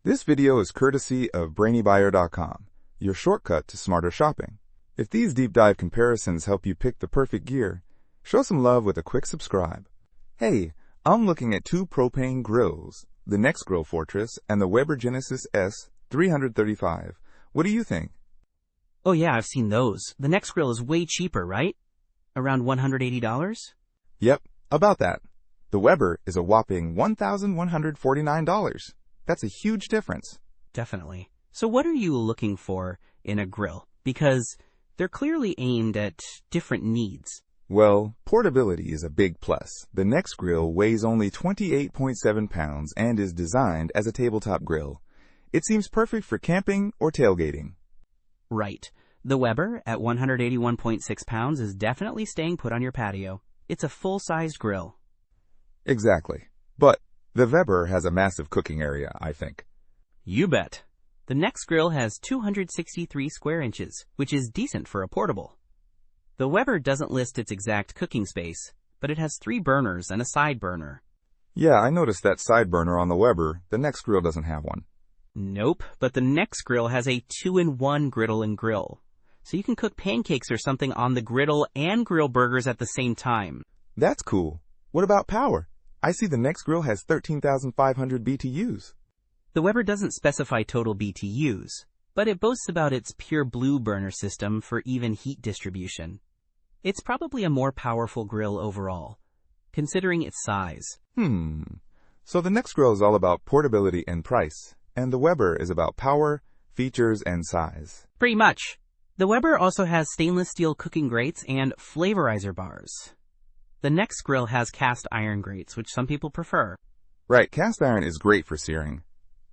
This video is courtesy of BrainyBuyer.com, your shortcut to smarter shopping. If these deep dive comparisons help you pick the perfect gear, show some love with a quick subscribe. Hey, I'm looking at two propane grills, the Nexgrill Fortress and the Weber Genesis S-335. What do you think? Oh yeah, I've seen those. The Nexgrill is way cheaper, right? Around $180? Yep, about that. The Weber is a whopping $1,149. That's a huge difference. Definitely. So what are you looking for in a grill? Because they're clearly aimed at different needs. Well, portability is a big plus. The Nexgrill weighs only 28.7 pounds and is designed as a tabletop grill. It seems perfect for camping or tailgating. Right. The Weber, at 181.6 pounds, is definitely staying put on your patio. It's a full-sized grill. Exactly. But the Weber has a massive cooking area, I think. You bet. The Nexgrill has 263 square inches, which is decent for a portable. The Weber doesn't list its exact cooking space, but it has 3 burners and a side burner. Yeah, I noticed that side burner on the Weber. The Nexgrill doesn't have one. Nope, but the Nexgrill has a 2-in-1 griddle and grill. So you can cook pancakes or something on the griddle and grill burgers at the same time. That's cool. What about power? I see the Nexgrill has 13,500 BTUs. The Weber doesn't specify total BTUs, but it boasts about its pure blue burner system for even heat distribution. It's probably a more powerful grill overall, considering its size. So the Nexgrill is all about portability and price, and the Weber is about power, features, and size. Pretty much. The Weber also has stainless steel cooking grates and flavorizer bars. The Nexgrill has cast iron grates, which some people prefer. Right, cast iron is great for searing.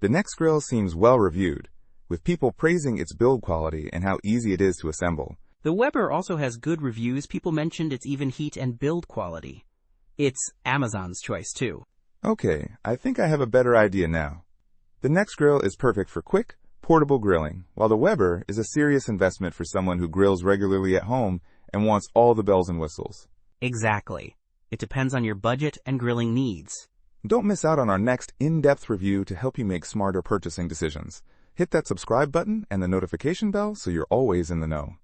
The Nexgrill seems well reviewed, with people praising its build quality and how easy it is to assemble. The Weber also has good reviews. People mentioned its even heat and build quality. It's Amazon's choice, too. Okay, I think I have a better idea now. The Nexgrill is perfect for quick, portable grilling, while the Weber is a serious investment for someone who grills regularly at home and wants all the bells and whistles. Exactly. It depends on your budget and grilling needs. Don't miss out on our next in-depth review to help you make smarter purchasing decisions. Hit that subscribe button and the notification bell so you're always in the know.